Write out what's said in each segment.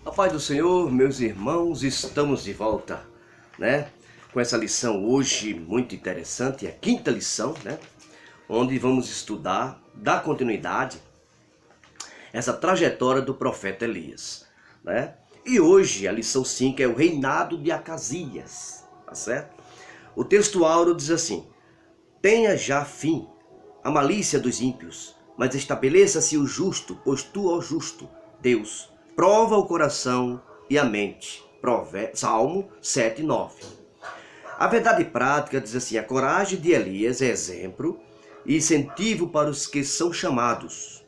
A paz do Senhor, meus irmãos, estamos de volta, né? Com essa lição hoje muito interessante, a quinta lição, né? Onde vamos estudar, dar continuidade a essa trajetória do profeta Elias, né? E hoje a lição 5 é o reinado de Acasias, tá certo? O texto áureo diz assim: tenha já fim a malícia dos ímpios, mas estabeleça-se o justo, pois tu, ó justo, Deus, prova o coração e a mente. Salmo 7:9. A verdade prática diz assim: a coragem de Elias é exemplo e incentivo para os que são chamados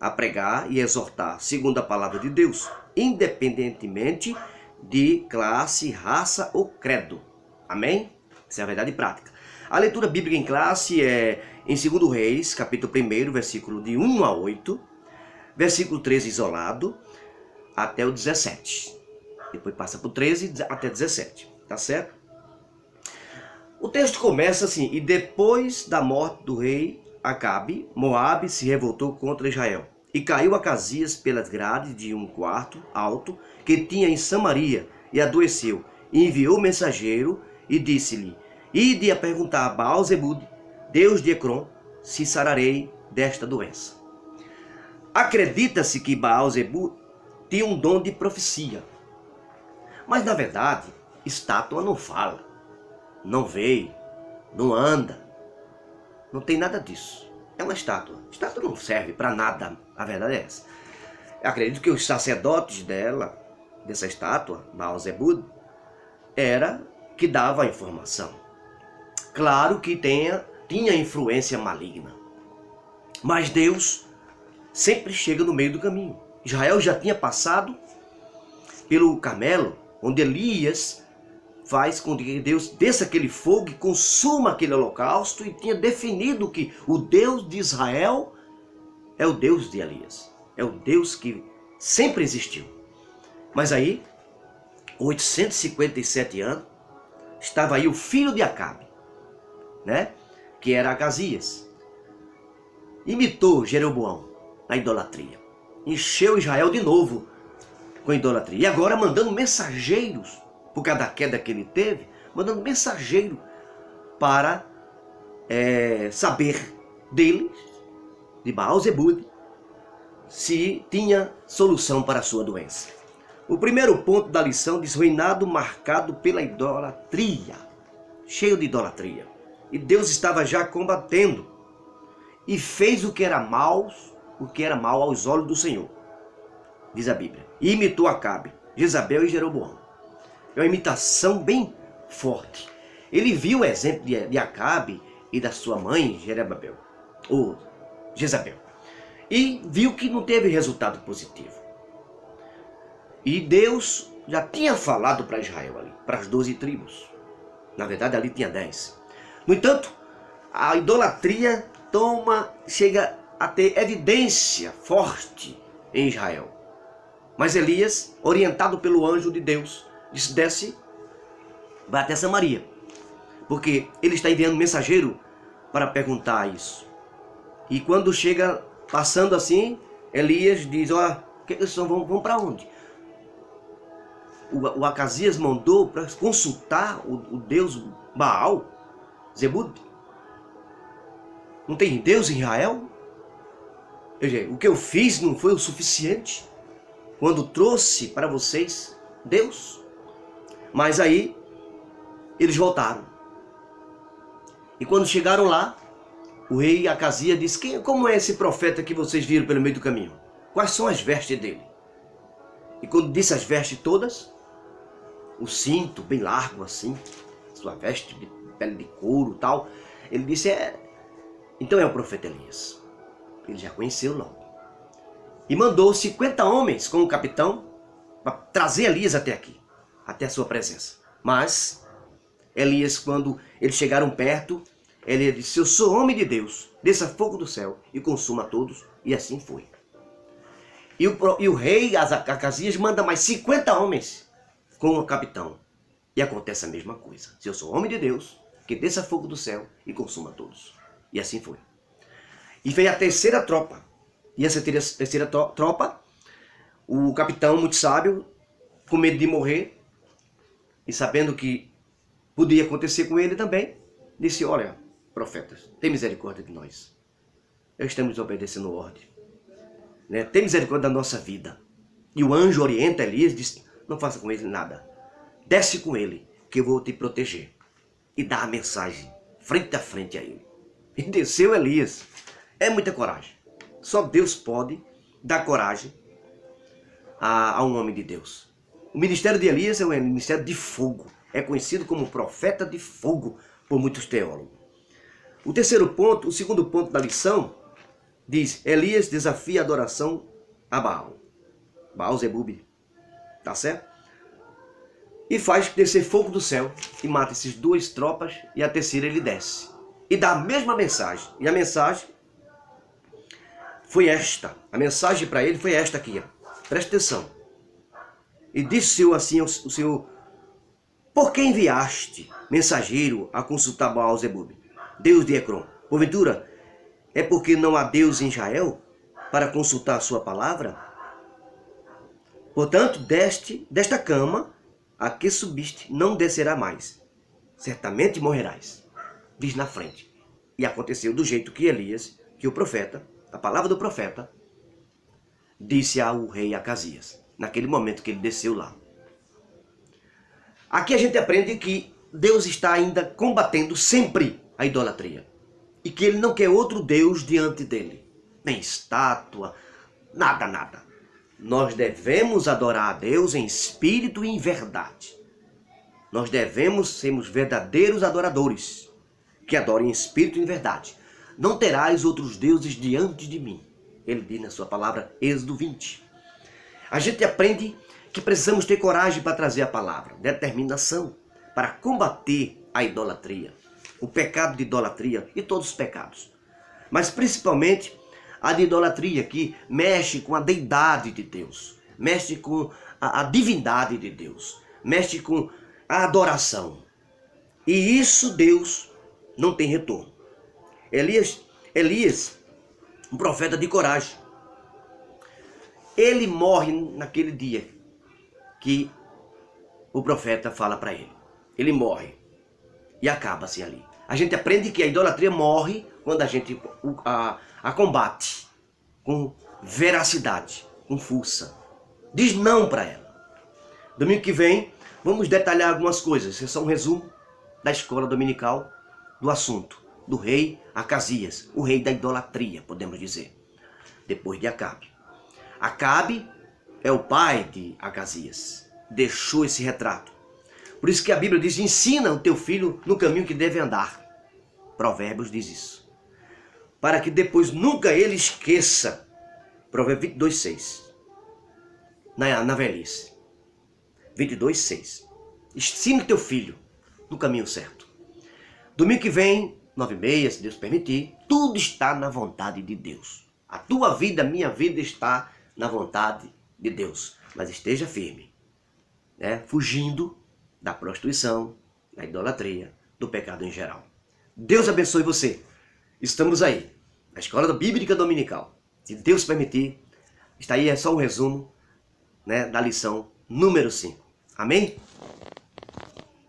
a pregar e exortar segundo a palavra de Deus, independentemente de classe, raça ou credo. Amém? Essa é a verdade prática. A leitura bíblica em classe é em 2 Reis, capítulo 1, versículo de 1 a 8, versículo 13 isolado, até o 17. Depois passa para o 13 até 17, tá certo? O texto começa assim: e depois da morte do rei Acabe, Moabe se revoltou contra Israel, e caiu Acasias pelas grades de um quarto alto que tinha em Samaria, e adoeceu, e enviou mensageiro, e disse-lhe: ide a perguntar a Baal-Zebub, Deus de Ecrom, se sararei desta doença. Acredita-se que Baal-Zebub tinha um dom de profecia, mas na verdade, estátua não fala, não vê, não anda, não tem nada disso. É uma estátua. Estátua não serve para nada, a verdade é essa. Eu acredito que os sacerdotes dessa estátua, Baal-Zebub, era que dava a informação. Claro que tinha influência maligna, mas Deus sempre chega no meio do caminho. Israel já tinha passado pelo Carmelo, onde Elias faz com que Deus desça aquele fogo e consuma aquele holocausto, e tinha definido que o Deus de Israel é o Deus de Elias, é o Deus que sempre existiu. Mas aí, 857 anos, estava aí o filho de Acabe, né? Que era Acasias. Imitou Jeroboão na idolatria, encheu Israel de novo com idolatria, e agora mandando mensageiros, por causa da queda que ele teve, mandando mensageiro para saber dele, de Baal-Zebub, se tinha solução para a sua doença. O primeiro ponto da lição diz: reinado marcado pela idolatria, cheio de idolatria. E Deus estava já combatendo, e fez o que era mal aos olhos do Senhor, diz a Bíblia. E imitou Acabe, Jezabel e Jeroboão. É uma imitação bem forte. Ele viu o exemplo de Acabe e da sua mãe, Jezabel, e viu que não teve resultado positivo. E Deus já tinha falado para Israel ali, para as 12 tribos. Na verdade, ali tinha 10. No entanto, a idolatria chega a ter evidência forte em Israel. Mas Elias, orientado pelo anjo de Deus, disse: desce, vai até Samaria, porque ele está enviando mensageiro para perguntar isso. E quando chega, passando assim, Elias diz: ó, vão para onde? O Acasias mandou para consultar o Deus Baal-Zebub. Não tem Deus em Israel? O que eu fiz não foi o suficiente quando trouxe para vocês Deus? Mas aí eles voltaram. E quando chegaram lá, o rei Acasias disse: como é esse profeta que vocês viram pelo meio do caminho? Quais são as vestes dele? E quando disse as vestes todas, o cinto bem largo assim, sua veste de pele de couro e tal, ele disse: então é o profeta Elias. Ele já conheceu logo. E mandou 50 homens com o capitão para trazer Elias até aqui, até a sua presença. Mas Elias, quando eles chegaram perto, ele disse: eu sou homem de Deus, desça fogo do céu e consuma todos. E assim foi. E o rei Acasias manda mais 50 homens com o capitão. E acontece a mesma coisa. Se eu sou homem de Deus, que desça fogo do céu e consuma todos. E assim foi. E veio a terceira tropa. E essa terceira tropa O capitão, muito sábio, com medo de morrer, e sabendo que podia acontecer com ele também, disse: olha, profetas, tem misericórdia de nós. Estamos obedecendo ordem. Né? Tem misericórdia da nossa vida. E o anjo orienta Elias e diz: não faça com ele nada. Desce com ele, que eu vou te proteger. E dá a mensagem, frente a frente a ele. E desceu Elias. É muita coragem. Só Deus pode dar coragem a um homem de Deus. O ministério de Elias é um ministério de fogo. É conhecido como profeta de fogo por muitos teólogos. O segundo ponto da lição, diz: Elias desafia a adoração a Baal. Baal-zebub. Tá certo? E faz descer fogo do céu e mata essas duas tropas, e a terceira ele desce. E dá a mesma mensagem. E a mensagem foi esta. A mensagem para ele foi esta aqui. Ó. Presta atenção. E disse assim o Senhor: por que enviaste mensageiro a consultar Baal-zebub, Deus de Ecrom? Porventura, é porque não há Deus em Israel para consultar a sua palavra? Portanto, desta cama a que subiste não descerá mais. Certamente morrerás. Diz na frente. E aconteceu do jeito que Elias, que o profeta, a palavra do profeta, disse ao rei Acasias, naquele momento que ele desceu lá. Aqui a gente aprende que Deus está ainda combatendo sempre a idolatria. E que ele não quer outro Deus diante dele. Nem estátua, nada. Nós devemos adorar a Deus em espírito e em verdade. Nós devemos sermos verdadeiros adoradores, que adorem em espírito e em verdade. Não terás outros deuses diante de mim. Ele diz na sua palavra, Êxodo 20. A gente aprende que precisamos ter coragem para trazer a palavra, determinação, para combater a idolatria, o pecado de idolatria e todos os pecados. Mas principalmente a de idolatria, que mexe com a deidade de Deus, mexe com a divindade de Deus, mexe com a adoração. E isso Deus não tem retorno. Elias, um profeta de coragem, ele morre naquele dia que o profeta fala para ele. Ele morre e acaba-se ali. A gente aprende que a idolatria morre quando a gente a combate com veracidade, com força. Diz não para ela. Domingo que vem vamos detalhar algumas coisas. Isso é só um resumo da escola dominical do assunto do rei Acasias, o rei da idolatria, podemos dizer, depois de Acabe. Acabe é o pai de Acasias. Deixou esse retrato. Por isso que a Bíblia diz: ensina o teu filho no caminho que deve andar. Provérbios diz isso. Para que depois nunca ele esqueça. Provérbios 22:6. Na velhice. 22:6. Ensina o teu filho no caminho certo. Domingo que vem, 9h30, se Deus permitir, tudo está na vontade de Deus. A tua vida, a minha vida está na vontade de Deus. Mas esteja firme, né? Fugindo da prostituição, da idolatria, do pecado em geral. Deus abençoe você. Estamos aí, na Escola Bíblica Dominical. Se Deus permitir, está aí, é só um resumo, né, da lição número 5. Amém?